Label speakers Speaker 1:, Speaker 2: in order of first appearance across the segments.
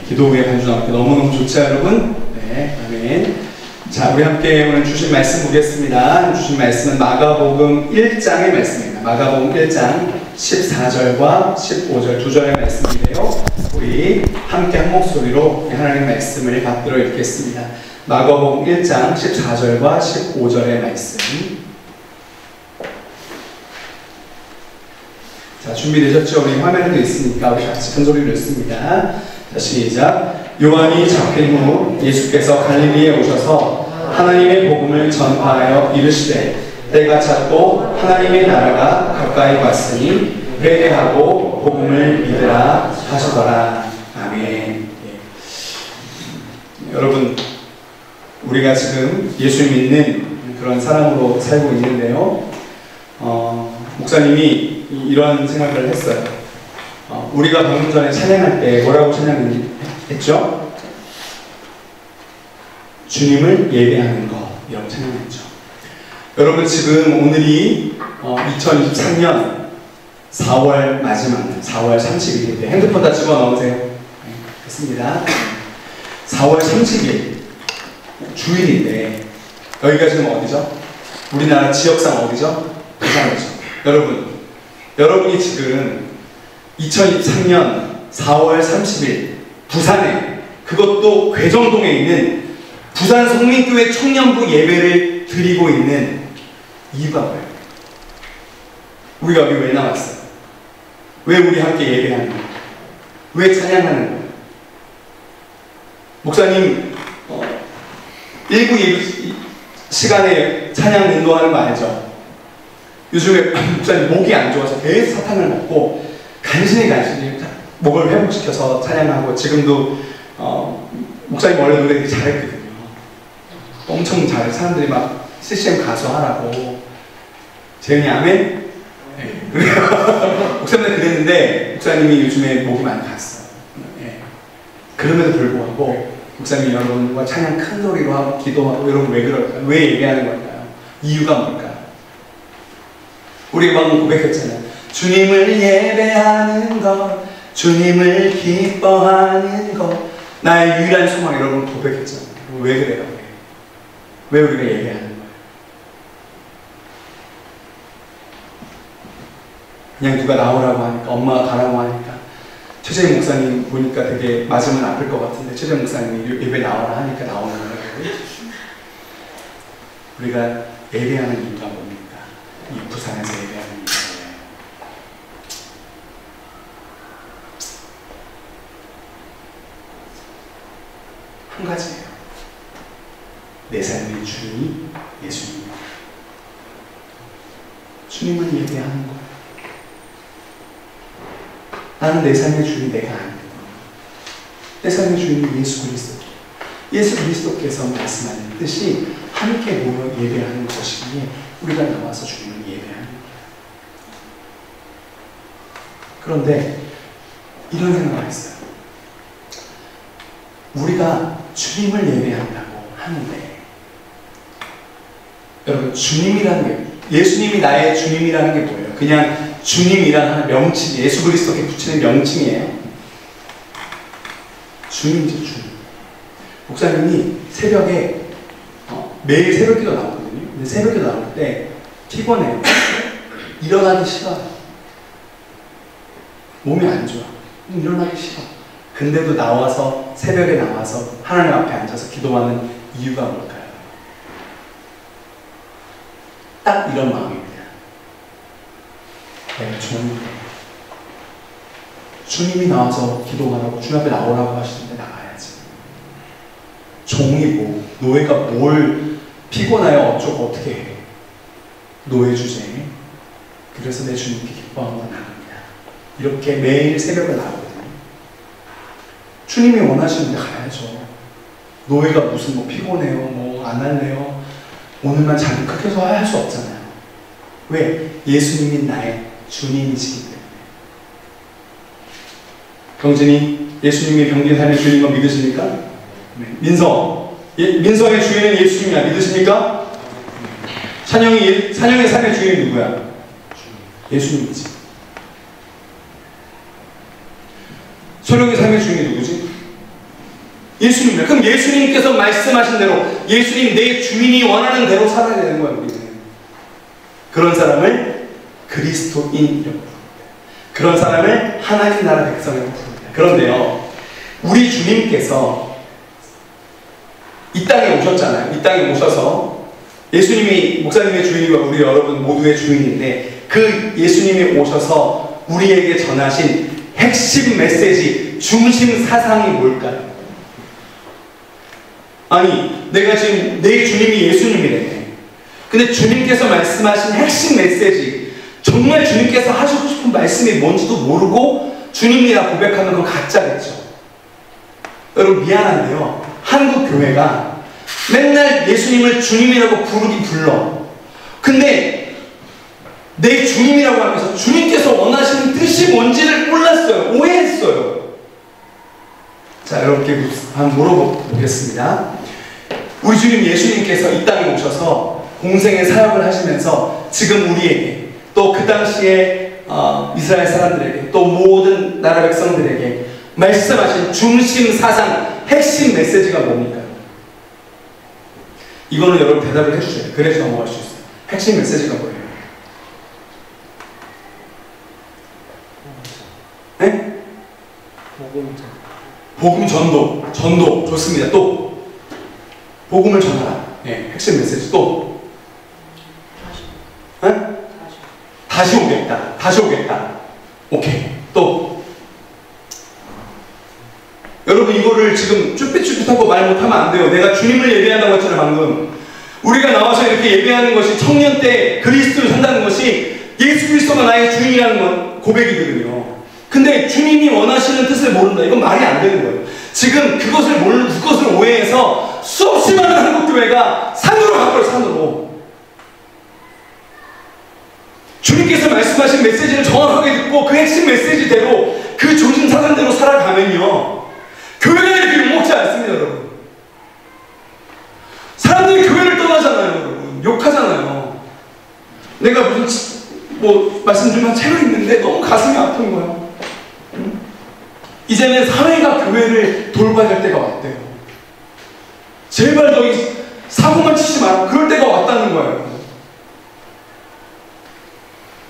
Speaker 1: 기도 후에 반주 나올 때 너무너무 좋죠, 여러분? 네, 아멘. 자, 우리 함께 오늘 주신 말씀 보겠습니다. 주신 말씀은 마가복음 1장의 말씀입니다. 마가복음 1장 14절과 15절 두 절의 말씀인데요. 우리 함께 한 목소리로 하나님의 말씀을 받들어 읽겠습니다. 마가복음 1장 14절과 15절의 말씀. 자, 준비되셨죠? 우리 화면에도 있으니까 우리 같이 큰 소리로 읽습니다. 자, 시작. 요한이 잡힌 후 예수께서 갈릴리에 오셔서 하나님의 복음을 전파하여 이르시되 때가 찼고 하나님의 나라가 가까이 왔으니 회개하고 복음을 믿으라 하시더라. 아멘. 예. 여러분, 우리가 지금 예수 믿는 그런 사람으로 살고 있는데요. 목사님이 이런 생각을 했어요. 우리가 방금 전에 찬양할 때 뭐라고 찬양했죠? 주님을 예배하는 것, 이런 찬양했죠. 여러분, 지금 오늘이 2023년 4월 마지막 날, 4월 30일인데 핸드폰 다 집어넣으세요. 네, 됐습니다. 4월 30일 주일인데 여기가 지금 어디죠? 우리나라 지역상 어디죠? 부산이죠. 여러분이 지금 2023년 4월 30일 부산에, 그것도 괴정동에 있는 부산 성민교회 청년부 예배를 드리고 있는 이유가 뭐예요? 우리가 여기 왜 나왔어요? 왜 우리 함께 예배하는 거예요? 왜 찬양하는 거예요? 목사님 1부 예배 시간에 찬양 인도하는 거 알죠? 요즘에 목사님 목이 안 좋아서 계속 사탕을 먹고 간신히 목을 회복시켜서 찬양하고, 지금도 목사님 원래 노래 되게 잘했거든요. 엄청 잘해. 사람들이 막 CCM 가수 하라고. 재현이 아멘? 네. 목사님은 그랬는데 목사님이 요즘에 목이 많이 갔어요. 네. 그럼에도 불구하고 목사님이 여러분과 찬양 큰 소리로 하고 기도하고, 여러분 왜 그럴까요? 왜 얘기하는 걸까요? 이유가 뭘까요? 우리 방금 고백했잖아요. 주님을 예배하는 것, 주님을 기뻐하는 것, 나의 유일한 소망. 여러분 고백했잖아요. 왜 그래요? 왜 우리가 예배하는 거예요? 그냥 누가 나오라고 하니까, 엄마가 가라고 하니까. 최재희 목사님 보니까 되게 맞으면 아플 것 같은데 최재희 목사님이 예배 나오라 하니까 나오는 거예요. 우리가 예배하는 이유가 뭡니까? 이 부산에서 예배하는 이유가 뭐예요? 한 가지예요. 내 삶의 주님이 예수님입니다. 주님을 예배하는 거예요. 나는 내 삶의 주인이 내가 아니거든요. 내 삶의 주인이 예수 그리스도. 예수 그리스도께서 말씀하셨듯이 함께 모여 예배하는 것이기에 우리가 나와서 주님을 예배하는 거예요. 그런데 이런 생각을 했어요. 우리가 주님을 예배한다고 하는데, 여러분, 주님이라는 게, 예수님이 나의 주님이라는 게 뭐예요? 그냥 주님이라는 명칭, 예수 그리스도께 붙이는 명칭이에요. 주님이죠, 주님. 목사님이 새벽에 매일 새벽기도 나오거든요. 근데 새벽기도 나올 때 피곤해요. 일어나기 싫어요. 몸이 안 좋아. 일어나기 싫어. 근데도 나와서, 새벽에 나와서 하나님 앞에 앉아서 기도하는 이유가 뭘까요? 딱 이런 마음입니다. 내가 종인데 주님이 나와서 기도하라고, 주님 앞에 나오라고 하시는데 나가야지. 종이 뭐, 노예가 뭘 피곤하여 어쩌고 어떻게 해. 노예 주제에. 그래서 내 주님께 기뻐하고 나갑니다. 이렇게 매일 새벽에 나오거든요. 주님이 원하시는데 가야죠. 노예가 무슨 뭐 피곤해요, 뭐 안 할래요, 오늘만 자기 크게 해서 할 수 없잖아요. 왜? 예수님이 나의 주님이시기 때문에. 경진이, 예수님이 병든 삶의 주인인 거 믿으십니까? 네. 민성의 주인은 예수님이야. 믿으십니까? 찬영의 삶의 주인이 누구야? 예수님이지. 소령의 삶의 주인이 누구지? 예수님이에요. 그럼 예수님께서 말씀하신 대로, 예수님 내 주인이 원하는 대로 살아야 되는 거예요. 우리는. 그런 사람을 그리스도인이라고 부릅니다. 그런 사람을 하나님 나라 백성이라고 부릅니다. 그런데요, 우리 주님께서 이 땅에 오셨잖아요. 이 땅에 오셔서 예수님이 목사님의 주인이고 우리 여러분 모두의 주인인데, 그 예수님이 오셔서 우리에게 전하신 핵심 메시지, 중심 사상이 뭘까요? 아니, 내가 지금 내 주님이 예수님이래. 근데 주님께서 말씀하신 핵심 메시지, 정말 주님께서 하시고 싶은 말씀이 뭔지도 모르고 주님이라 고백하는 건 가짜겠죠. 여러분 미안한데요, 한국 교회가 맨날 예수님을 주님이라고 부르긴 불러. 근데 내 주님이라고 하면서 주님께서 원하시는 뜻이 뭔지를 몰랐어요. 오해했어요. 자, 여러분께 한번 물어보겠습니다. 우리 주님 예수님께서 이 땅에 오셔서 공생의 사역을 하시면서 지금 우리에게, 또 그 당시에 이스라엘 사람들에게, 또 모든 나라 백성들에게 말씀하신 중심 사상, 핵심 메시지가 뭡니까? 이거는 여러분 대답을 해주셔야 돼요. 그래서 넘어갈 수 있어요. 핵심 메시지가 뭐예요? 네? 복음 전도 좋습니다. 또 복음을 전하라. 네, 핵심 메시지. 또 네? 다시 오겠다. 오케이. 또 여러분 이거를 지금 쭈삣쭈삣하고 말 못하면 안 돼요. 내가 주님을 예배한다고 했잖아요 방금. 우리가 나와서 이렇게 예배하는 것이, 청년 때 그리스도를 산다는 것이 예수 그리스도가 나의 주인이라는 건 고백이거든요. 근데 주님이 원하시는 뜻을 모른다. 이건 말이 안 되는 거예요. 지금 그것을 모르는, 그것을 오해해서 수없이 많은 한국교회가 산으로 가버려요. 산으로. 주님께서 말씀하신 메시지를 정확하게 듣고 그 핵심 메시지대로, 그 중심 사상대로 살아가면요, 교회가 이렇게 욕먹지 않습니다. 여러분. 사람들이 교회를 떠나잖아요. 여러분. 욕하잖아요. 내가 무슨 말씀드리면 책을 읽는데 너무 가슴이 아픈 거예요. 이제는 사회가 교회를 돌봐야 될 때가 왔대요. 제발 너희 사고만 치지 말고, 그럴 때가 왔다는 거예요.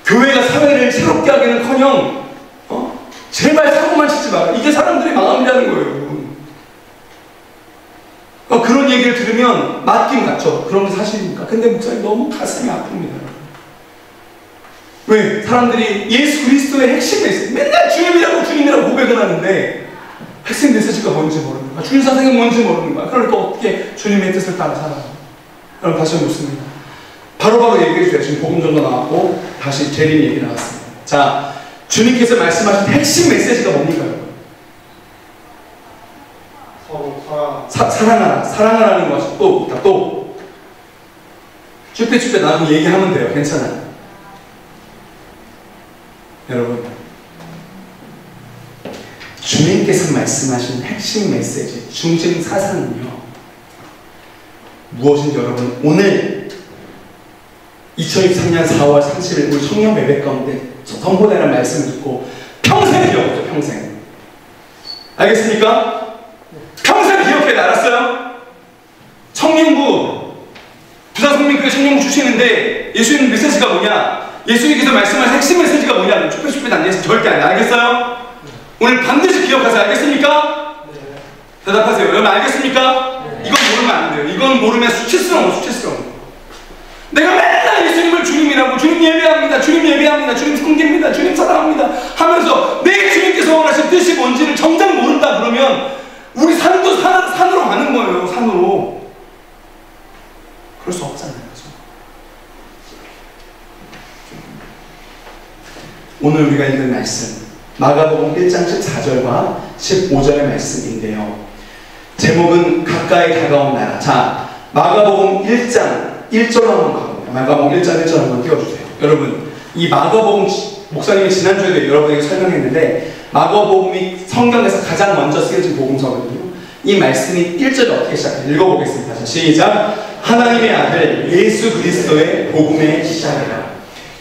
Speaker 1: 교회가 사회를 새롭게 하기는커녕 제발 사고만 치지 마라. 이게 사람들의 마음이라는 거예요. 그런 얘기를 들으면 맞긴 맞죠. 그런 게 사실입니까? 근데 목사님 너무 가슴이 아픕니다. 왜? 사람들이 예수 그리스도의 핵심 메시지, 맨날 주님이라고 고백을 하는데 핵심 메시지가 뭔지 모르는 거야. 주님 사상이 뭔지 모르는 거야. 그러니까 어떻게 주님의 뜻을 따라 살아요? 여러분 다시 한번 묻습니다. 바로바로 얘기해 주세요. 지금 복음 전도 나왔고 다시 재림 얘기 나왔습니다. 자, 주님께서 말씀하신 핵심 메시지가 뭡니까? 서로 사랑하라는 것이 또 쭈빼쭈빼 나도 얘기하면 돼요. 괜찮아요. 여러분, 주님께서 말씀하신 핵심 메시지, 중심 사상은요, 무엇인지 여러분, 오늘 2023년 4월 30일 우리 청년 예배 가운데 선포되는 말씀을 듣고 평생 기억하죠. 평생. 알겠습니까? 평생 기억해야 돼. 알았어요? 청년부, 부산성민교회 청년부 주시는데 예수님 메시지가 뭐냐? 예수님께서 말씀하신 핵심 메시지가 뭐냐? 쭈뼛쭈뼛 안 돼서 절대 안 돼. 알겠어요? 오늘 반드시 기억하세요. 알겠습니까? 네. 대답하세요. 여러분 알겠습니까? 네. 이건 모르면 안 돼요. 이건 모르면 수치스러워. 내가 맨날 예수님을 주님이라고, 주님 예배합니다, 주님 섬깁니다, 주님 사랑합니다 하면서 내 주님께서 원하신 뜻이 뭔지를 정작 모른다 그러면 우리 산으로 가는 거예요. 산으로. 그럴 수 없잖아요. 그렇죠? 오늘 우리가 읽은 말씀, 마가복음 1장 14절과 15절의 말씀인데요. 제목은 가까이 다가온 나라. 자, 마가복음 1장 1절 한번 가봅니다. 마가복음 1장 1절 한번 띄워주세요. 여러분, 이 마가복음, 목사님이 지난주에도 여러분에게 설명했는데 마가복음이 성경에서 가장 먼저 쓰여진 복음서거든요. 이 말씀이 1절에 어떻게 시작해요? 읽어보겠습니다. 자, 시작. 하나님의 아들 예수 그리스도의 복음의 시작이라.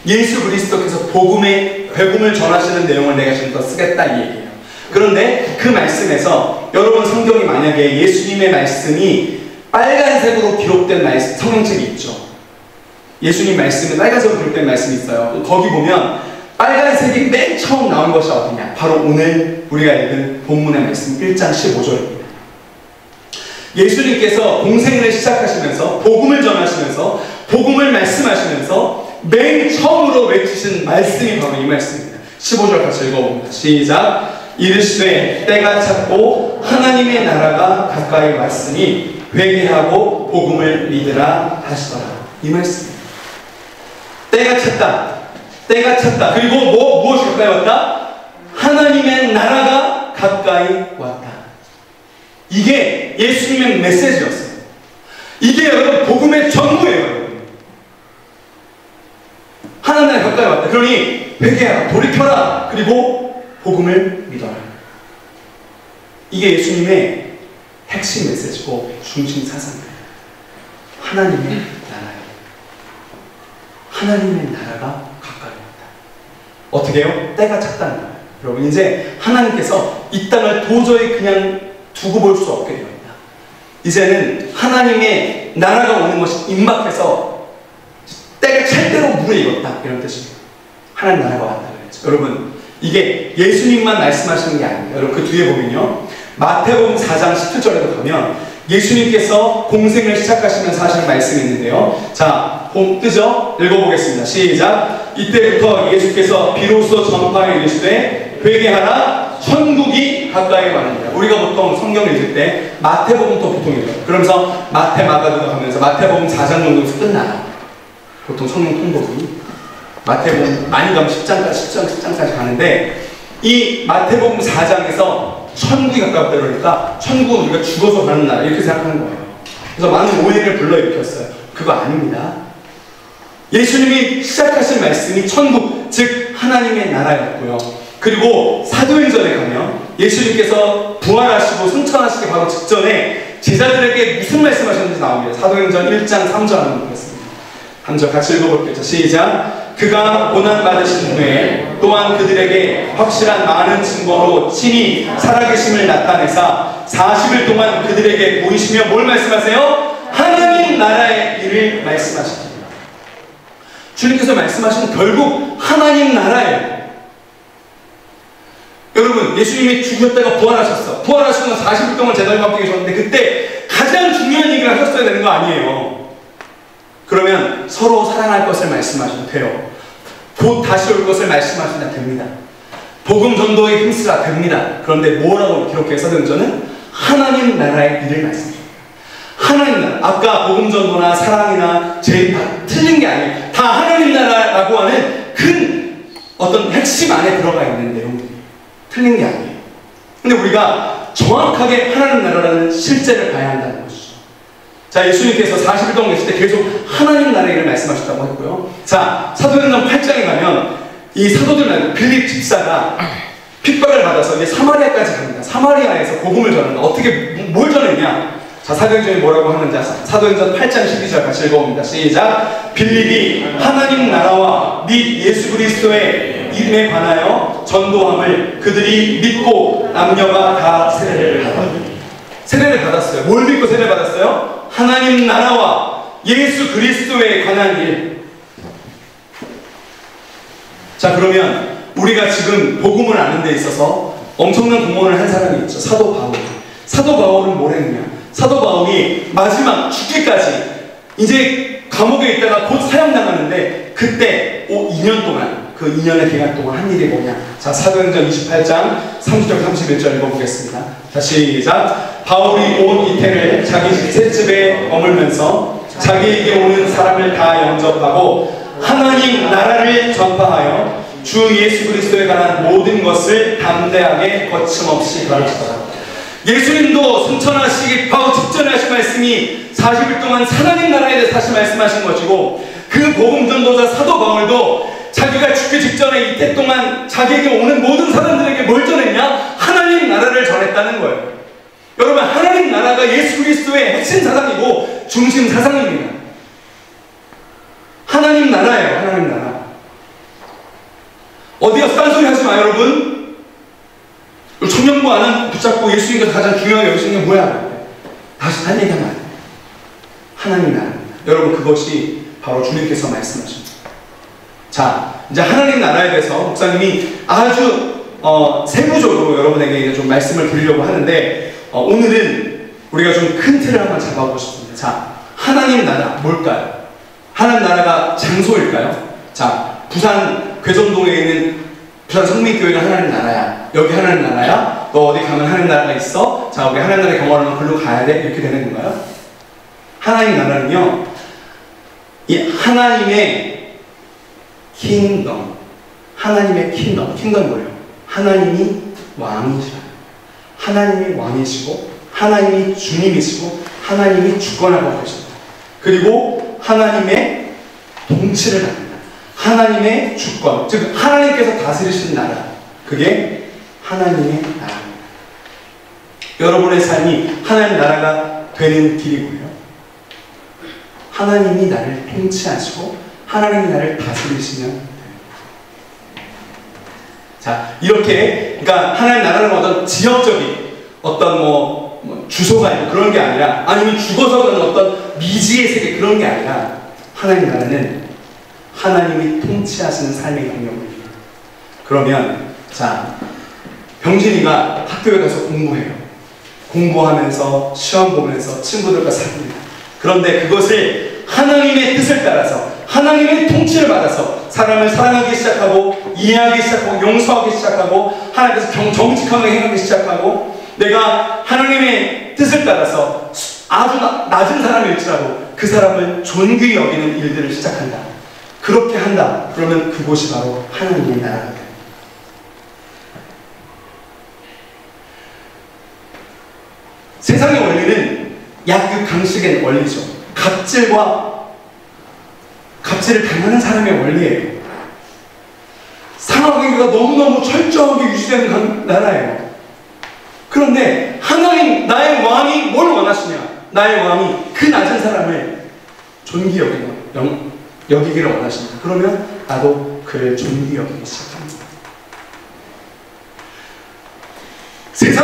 Speaker 1: 예수 그리스도께서 복음을 전하시는 내용을 내가 지금 더 쓰겠다 이 얘기예요. 그런데 그 말씀에서 여러분 성경이 만약에 예수님의 말씀이 빨간색으로 기록된 성경책이 있죠. 예수님 말씀은 빨간색으로 기록된 말씀이 있어요. 거기 보면 빨간색이 맨 처음 나온 것이 어디냐? 바로 오늘 우리가 읽은 본문의 말씀 1장 15절입니다. 예수님께서 공생을 시작하시면서 복음을 전하시면서 복음을 말씀하시면서 맨 처음으로 외치신 말씀이 바로 이 말씀입니다. 15절 같이 읽어봅니다. 시작. 이르시되 때가 찼고 하나님의 나라가 가까이 왔으니 회개하고 복음을 믿으라 하시더라. 이 말씀입니다. 때가 찼다. 때가 찼다. 그리고 무엇이 가까이 왔다? 하나님의 나라가 가까이 왔다. 이게 예수님의 메시지였어요. 이게 여러분 복음의 전부예요. 여러분. 하나님 나라가 가까이 왔다. 그러니 회개하라, 돌이켜라. 그리고 복음을 믿어라. 이게 예수님의 핵심 메시지고 중심 사상입니다. 하나님의 나라예요. 하나님의 나라가 가까이 왔다. 어떻게 해요? 때가 찼다는 거예요. 여러분 이제 하나님께서 이 땅을 도저히 그냥 두고 볼 수 없게 됩니다. 이제는 하나님의 나라가 오는 것이 임박해서 때가 찰 대로 물에 익었다. 이런 뜻입니다. 하나님 나라가 왔다 그랬죠. 여러분 이게 예수님만 말씀하시는 게 아닙니다. 여러분 그 뒤에 보면요. 마태복음 4장 17절에도 가면 예수님께서 공생을 시작하시면서 하시는 말씀이 있는데요. 자, 뜨죠? 읽어보겠습니다. 시작. 이때부터 예수께서 비로소 전파에 이르시되 회개하라 천국이 가까이 왔느니라. 우리가 보통 성경을 읽을 때 마태복음부터 보통 읽어요. 그러면서 마태, 마가도가 가면서 마태복음 4장 정도에서 끝나요. 보통 성경 통독이 마태복음 많이 가면 10장까지 가는데 이 마태복음 4장에서 천국이 가깝다 그러니까 천국은 우리가 죽어서 가는 나라 이렇게 생각하는 거예요. 그래서 많은 오해를 불러일으켰어요. 그거 아닙니다. 예수님이 시작하신 말씀이 천국, 즉 하나님의 나라였고요. 그리고 사도행전에 가면 예수님께서 부활하시고 승천하시기 바로 직전에 제자들에게 무슨 말씀하셨는지 나옵니다. 사도행전 1장 3절 한번 보겠습니다. 한 절 같이 읽어볼게요. 시작. 그가 고난받으신 후에 또한 그들에게 확실한 많은 증거로 친히 살아계심을 나타내사 40일 동안 그들에게 보이시며 뭘 말씀하세요? 하나님 나라의 일을 말씀하십니다. 주님께서 말씀하시는 결국 하나님 나라예요. 여러분 예수님이 죽으셨다가 부활하셨어. 부활하시고 40일 동안 제자들과 함께 계셨는데 그때 가장 중요한 얘기를 하셨어야 되는 거 아니에요. 그러면 서로 사랑할 것을 말씀하셔도 돼요. 곧 다시 올 것을 말씀하셔도 됩니다. 복음 전도에 힘쓰라 됩니다. 그런데 뭐라고 기록해서 사도행전은 하나님 나라의 일을 말씀합니다. 하나님 나라. 아까 복음 전도나 사랑이나 제일 다 틀린 게 아니에요. 다 하나님 나라라고 하는 큰 어떤 핵심 안에 들어가 있는 내용들이 틀린 게 아니에요. 근데 우리가 정확하게 하나님 나라라는 실제를 봐야 한다는 것이죠. 자, 예수님께서 40일 동안 계실 때 계속 하나님 나라의 일을 말씀하셨다고 했고요. 자, 사도행전 8장에 가면 이 사도들 말고 빌립 집사가 핍박을 받아서 이제 사마리아까지 갑니다. 사마리아에서 복음을 전한다. 어떻게 뭘 전했냐? 자, 사도행전이 뭐라고 하는지 사도행전 8장 12절 같이 읽어봅니다. 시작. 빌립이 하나님 나라와 및 예수 그리스도의 이름에 관하여 전도함을 그들이 믿고 남녀가 다 세례를 받았다. 세례를 받았어요. 뭘 믿고 세례를 받았어요? 하나님 나라와 예수 그리스도에 관한 일. 자, 그러면 우리가 지금 복음을 아는 데 있어서 엄청난 공헌을 한 사람이 있죠. 사도 바울. 사도 바울은 뭘 했느냐? 사도 바울이 마지막 죽기까지 이제 감옥에 있다가 곧 사형당하는데 그때 2년 동안 그 2년의 기간 동안 한 일이 뭐냐? 자, 사도행전 28장 30절 31절 읽어보겠습니다. 자, 시작. 바울이 온 이태를 자기 셋집에 머물면서 자기에게 오는 사람을 다 영접하고 하나님 나라를 전파하여 주 예수 그리스도에 관한 모든 것을 담대하게 거침없이 가르치더라. 예수님도 승천하시기 바로 직전에 하신 말씀이 40일 동안 하나님 나라에 대해서 다시 말씀하신 것이고 그 복음 전도자 사도 바울도 자기가 죽기 직전에 이때 동안 자기에게 오는 모든 사람들에게 뭘 전했냐? 하나님 나라를 전했다는 거예요. 여러분 하나님 나라가 예수 그리스도의 핵심 사상이고 중심 사상입니다. 하나님 나라예요. 하나님 나라. 어디 가서 딴소리 하지 마요 여러분. 붙잡고 예수님께서 가장 중요하게 여기시는 게 뭐야? 다시 딴 얘기하면 안 돼. 하나님 나라입니다. 여러분, 그것이 바로 주님께서 말씀하십니다. 자, 이제 하나님 나라에 대해서 목사님이 아주 세부적으로 여러분에게 이제 좀 말씀을 드리려고 하는데, 오늘은 우리가 좀 큰 틀을 한번 잡아보고 싶습니다. 자, 하나님 나라 뭘까요? 하나님 나라가 장소일까요? 자, 부산 괴전동에 있는 부산 성민교회는 하나님 나라야. 여기 하나님 나라야. 너 어디 가면 하나님 나라가 있어. 자, 우리 하나님 나라 경험하려면 글로 가야 돼. 이렇게 되는 건가요? 하나님 나라는요, 이 하나님의 킹덤, 하나님의 킹덤이 뭐예요? 하나님이 왕이시라. 하나님이 왕이시고, 하나님이 주님이시고, 하나님이 주권하고 계십니다. 그리고 하나님의 통치를 합니다. 하나님의 주권, 즉 하나님께서 다스리시는 나라, 그게 하나님의 나라입니다. 여러분의 삶이 하나님 나라가 되는 길이 뭐예요? 하나님이 나를 통치하시고 하나님이 나를 다스리시면 돼요. 자, 이렇게, 그러니까 하나님 나라는 어떤 지역적인 어떤 주소가 있고 그런 게 아니라, 아니면 죽어서 가는 어떤 미지의 세계, 그런 게 아니라, 하나님 나라는 하나님이 통치하시는 삶의 영역입니다. 그러면, 자, 병진이가 학교에 가서 공부해요. 공부하면서 시험 보면서 친구들과 사귀니다. 그런데 그것을 하나님의 뜻을 따라서, 하나님의 통치를 받아서 사람을 사랑하기 시작하고, 이해하기 시작하고, 용서하기 시작하고, 하나님께서 정직하게 행하기 시작하고, 내가 하나님의 뜻을 따라서 아주 낮은 사람일지라도 그 사람을 존귀히 여기는 일들을 시작한다. 그렇게 한다. 그러면 그곳이 바로 하나님의 나라가 됩니다. 세상의 원리는 약육강식의 원리죠. 갑질을 당하는 사람의 원리예요. 상하관계가 너무너무 철저하게 유지되는 나라예요. 그런데 하나님, 나의 왕이 뭘 원하시냐? 나의 왕이 그 낮은 사람을 존귀 여기기를 원하십니다. 그러면 나도 그를 존귀 여기기 시작합니다.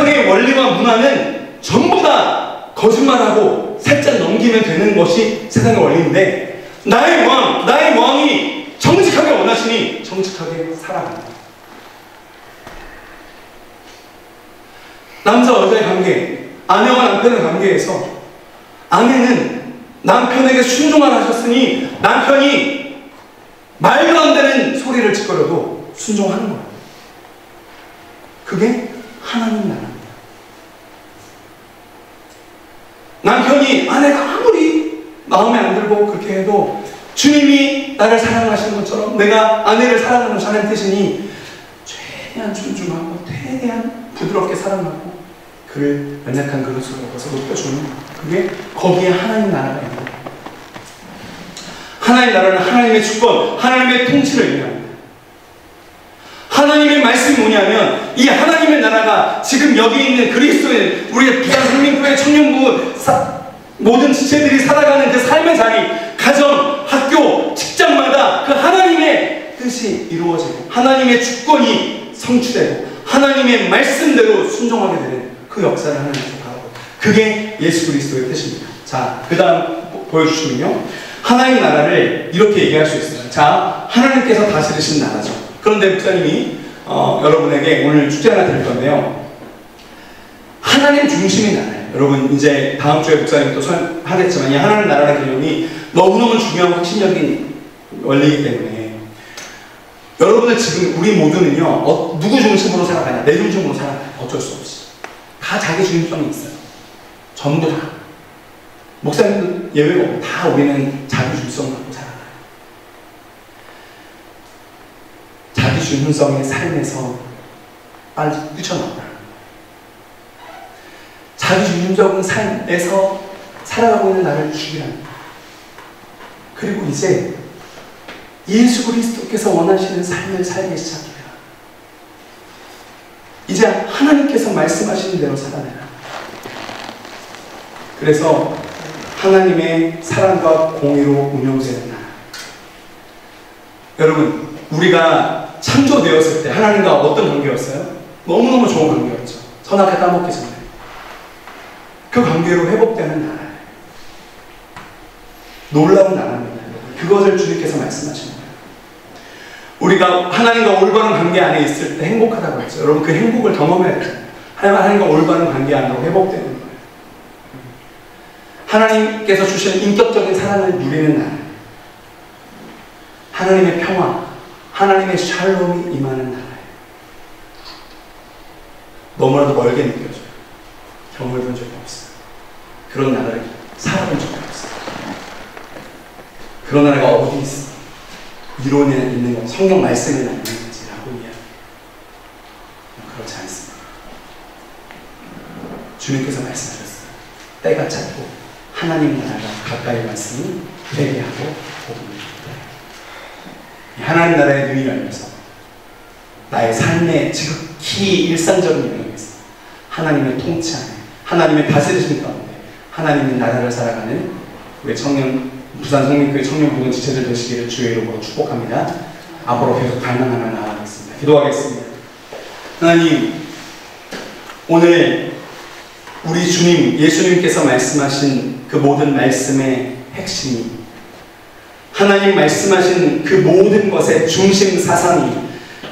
Speaker 1: 나의 원리와 문화는 전부 다 거짓말하고 살짝 넘기면 되는 것이 세상의 원리인데, 나의 왕이 정직하게 원하시니 정직하게 살아갑니다. 남자 여자의 관계, 아내와 남편의 관계에서 아내는 남편에게 순종을 하셨으니 남편이 말도 안 되는 소리를 짓거려도 순종하는 거예요. 그게 하나님 나라입니다. 남편이 아내가 아무리 마음에 안 들고 그렇게 해도 주님이 나를 사랑하시는 것처럼 내가 아내를 사랑하는 것이 하나님 뜻이니 최대한 존중하고 최대한 부드럽게 사랑하고 그를 연약한 그릇으로 먹어서 높여주는, 그게 거기에 하나님 나라가 있는 거예요. 하나님 나라는 하나님의 주권, 하나님의 통치를 의미합니다. 하나님의 말씀이 뭐냐면, 이 하나님의 나라가 지금 여기 있는 그리스도인 우리의 부산 성민교회 청년부 모든 지체들이 살아가는 그 삶의 자리, 가정, 학교, 직장마다 그 하나님의 뜻이 이루어지고 하나님의 주권이 성취되고 하나님의 말씀대로 순종하게 되는 그 역사를 하나님께서 바라보고, 그게 예수 그리스도의 뜻입니다. 자, 그 다음 보여주시면요, 하나님 나라를 이렇게 얘기할 수 있어요. 자, 하나님께서 다스리신 나라죠. 그런데 목사님이 여러분에게 오늘 축제 하나 드릴 건데요, 하나님 중심의 나라예요. 여러분, 이제 다음 주에 목사님도 하겠지만 이 하나님 나라라는 개념이 너무너무 중요하고 핵심적인 원리이기 때문에, 여러분들 지금 우리 모두는요, 누구 중심으로 살아가냐? 내 중심으로 살아가냐? 어쩔 수 없이 다 자기 중심성이 있어요. 전부 다. 목사님도 예외가 없고 다 우리는 자기 중심성 갖고 살아가요. 자기 중심성의 삶에서 빨리 뛰쳐나오라. 자기 중심적인 삶에서 살아가고 있는 나를 죽이랍니다. 그리고 이제 예수 그리스도께서 원하시는 삶을 살기 시작해라. 이제 하나님께서 말씀하시는 대로 살아내라. 그래서 하나님의 사랑과 공의로 운영되는 나라. 여러분, 우리가 창조되었을 때 하나님과 어떤 관계였어요? 너무너무 좋은 관계였죠. 선악에 따먹기 전에 그 관계로 회복되는 나라예요. 놀라운 나라입니다. 그것을 주님께서 말씀하시는 거예요. 우리가 하나님과 올바른 관계 안에 있을 때 행복하다고 했죠. 여러분 그 행복을 경험해야 돼요. 하나님과 올바른 관계 안으로 회복되는 거예요. 하나님께서 주시는 인격적인 사랑을 누리는 나라, 하나님의 평화, 하나님의 샬롬이 임하는 나라예요. 너무나도 멀게 느껴져요. 경험해본 적이 없어요. 그런 나라를 살아본 적이 없어요. 그런 나라가 어디 있어? 이론에 있는 거, 성경 말씀에 있는 거지라고 이야기해요. 그렇지 않습니다. 주님께서 말씀하셨어요. 때가 찼고 하나님 나라가 가까이 왔으니 회개하고 복음을 전하라. 하나님 나라의 눈이 열려서 나의 삶의 지극히 일상적인 영역에서 하나님의 통치 안에, 하나님의 다스리심 가운데 하나님의 나라를 살아가는 우리 청년, 부산 성민교회 청년 부흥 지체들 되시기를 주의 이름으로 축복합니다. 앞으로 계속 갈망하며 나아가겠습니다. 기도하겠습니다. 하나님, 오늘 우리 주님, 예수님께서 말씀하신 그 모든 말씀의 핵심이, 하나님 말씀하신 그 모든 것의 중심 사상이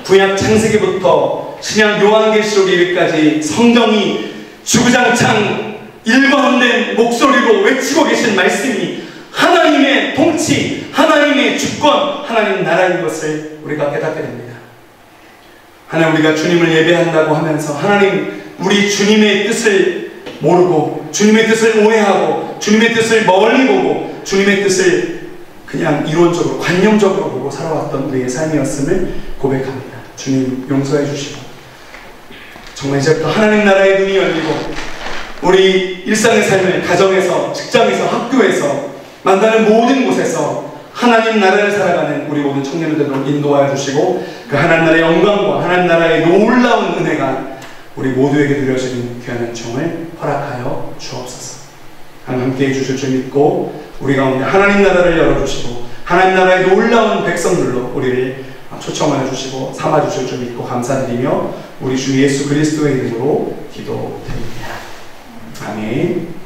Speaker 1: 구약 창세기부터 신약 요한계시록 이르기까지 성경이 주구장창 일관된 목소리로 외치고 계신 말씀이 하나님의 통치, 하나님의 주권, 하나님 나라인 것을 우리가 깨닫게 됩니다. 하나님, 우리가 주님을 예배한다고 하면서 하나님, 우리 주님의 뜻을 모르고 주님의 뜻을 오해하고 주님의 뜻을 멀리 보고 주님의 뜻을 그냥 이론적으로 관념적으로 보고 살아왔던 우리의 삶이었음을 고백합니다. 주님 용서해 주시고 정말 이제부터 하나님 나라의 눈이 열리고 우리 일상의 삶을 가정에서, 직장에서, 학교에서 만나는 모든 곳에서 하나님 나라를 살아가는 우리 모든 청년들을 인도하여 주시고 그 하나님 나라의 영광과 하나님 나라의 놀라운 은혜가 우리 모두에게 누려지는 귀한 은총을 허락하여 주옵소서. 하나님 함께해 주실 줄 믿고 우리 가운데 하나님 나라를 열어주시고 하나님 나라의 놀라운 백성들로 우리를 초청하여 주시고 삼아주실 줄 믿고 감사드리며 우리 주 예수 그리스도의 이름으로 기도드립니다. 아멘.